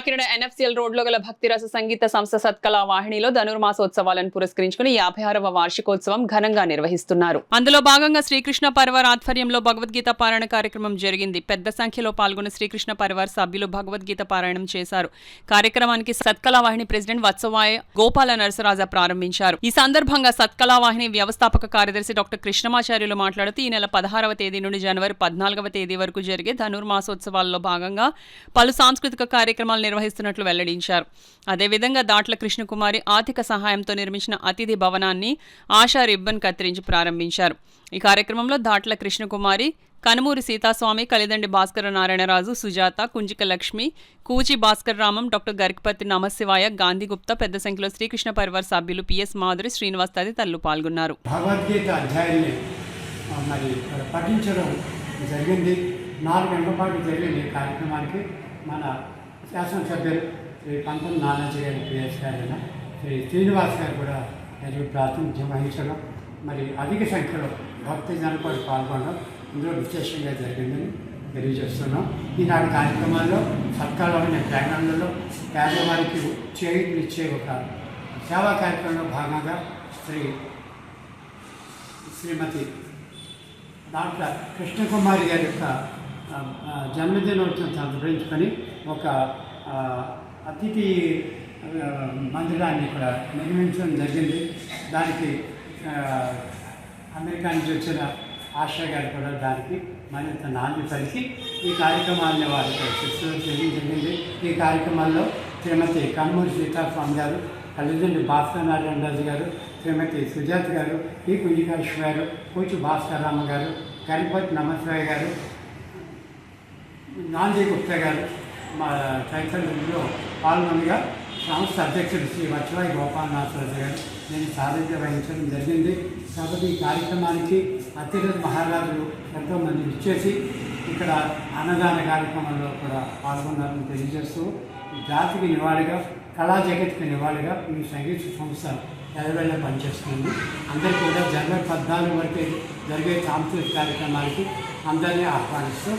Kakinada NFCL రోడ్లో గల భక్తిరస సంగీత సంస్థ సత్కళా వాహినిలో ధనుర్మాసోత్సవాలను పురస్కరించుకుని 56వ వార్షికోత్సవం ఘనంగా నిర్వహిస్తున్నారు. అందులో భాగంగా శ్రీకృష్ణ పరివార్ ఆధ్వర్యంలో భగవద్గీత పారాయణ కార్యక్రమం జరిగింది. పెద్ద సంఖ్యలో పాల్గొన్న శ్రీకృష్ణ పరివార్ సభ్యులు భగవద్గీత పారాయణం చేశారు. కార్యక్రమానికి సత్కళా వాహిని ప్రెసిడెంట్ వత్సవాయ గోపాల నరసరాజ ప్రారంభించారు. ఈ సందర్భంగా సత్కళా వాహిని వ్యవస్థాపక కార్యదర్శి డాక్టర్ కృష్ణమాచార్యులు మాట్లాడుతూ ఈ నెల 16వ తేదీ నుండి జనవరి 14వ తేదీ వరకు జరిగే ధనుర్మాసోత్సవాల్లో భాగంగా పలు సాంస్కృతిక కార్యక్రమాలు నిర్వహిస్తున్నట్లు వెల్లడించారు. అదేవిధంగా దాట్ల కృష్ణకుమారి ఆర్థిక సహాయంతో నిర్మించిన అతిథి భవనాన్ని ఆశా రిబ్బన్ కత్తిరించి ప్రారంభించారు. ఈ కార్యక్రమంలో దాట్ల కృష్ణకుమారి, కనుమూరి సీతాస్వామి, కలిదండి భాస్కర నారాయణరాజు, సుజాత, కుంజిక లక్ష్మి, కూచి భాస్కర్ రామం, డాక్టర్ గరికపతి నమశివాయ, గాంధీగుప్తా, పెద్ద సంఖ్యలో శ్రీకృష్ణ పరివార్ సభ్యులు పిఎస్ మాధురి, శ్రీనివాస్ తదితరులు పాల్గొన్నారు. భగవద్గీత అధ్యాయాన్ని మరి పఠించడం జరిగింది. 4 గంటల పాటు జరిగింది ఈ కార్యక్రమానికి. మన శాసనసభ్యులు శ్రీ పంతం నానాజీ గారి పిఎస్ గారైన శ్రీ శ్రీనివాస్ గారు కూడా మరియు ప్రాతినిధ్యం వహించడం, మరి అధిక సంఖ్యలో భక్తి జనం కూడా పాల్గొనడం ఇందులో విశేషంగా జరిగిందని తెలియజేస్తున్నాం. ఈనాటి కార్యక్రమాల్లో సత్కాలమైన ప్రాంగణంలో పేదవారికి చేయూతనిచ్చే ఒక సేవా కార్యక్రమంలో భాగంగా శ్రీమతి దాట్ల కృష్ణకుమారి గారి యొక్క జన్మదినోత్సవం సందర్భించుకొని ఒక అతిథి మందిరాన్ని కూడా నిర్మించడం జరిగింది. దానికి అమెరికా నుంచి వచ్చిన ఆశా గారు కూడా దానికి మరింత నాంది పలికి ఈ కార్యక్రమాన్ని వారికి శిక్షణ చేయడం జరిగింది. ఈ కార్యక్రమాల్లో శ్రీమతి కనుమూరి సీతాస్వామి గారు, కలిదండి భాస్కర నారాయణరాజు గారు, శ్రీమతి సుజాత గారు, పి కుంజికాశ్వ గారు, కూచి భాస్కర్ రామ గారు, గరికపతి నమశివాయ గారు, గాంధీగుప్తా గారు మా చైతన్యంలో పాల్గొనగా సంస్థ అధ్యక్షుడు శ్రీ వత్సవాయ గోపాల నాథరాజు గారు నేను సారథ్యం వహించడం జరిగింది. కాబట్టి ఈ కార్యక్రమానికి అతిరథ మహారాజులు ఎంతోమంది ఇచ్చేసి ఇక్కడ అన్నదాన కార్యక్రమంలో కూడా పాల్గొన్నారని తెలియజేస్తూ జాతికి నివాళిగా, కళా జగత్కి నివాళిగా ఈ సంగీత సంస్థ ఎలవెళ్ళ పనిచేస్తుంది. అందరూ కూడా జనవరి 14 వరకు జరిగే సాంస్కృతిక కార్యక్రమాలకి అందరినీ ఆహ్వానిస్తూ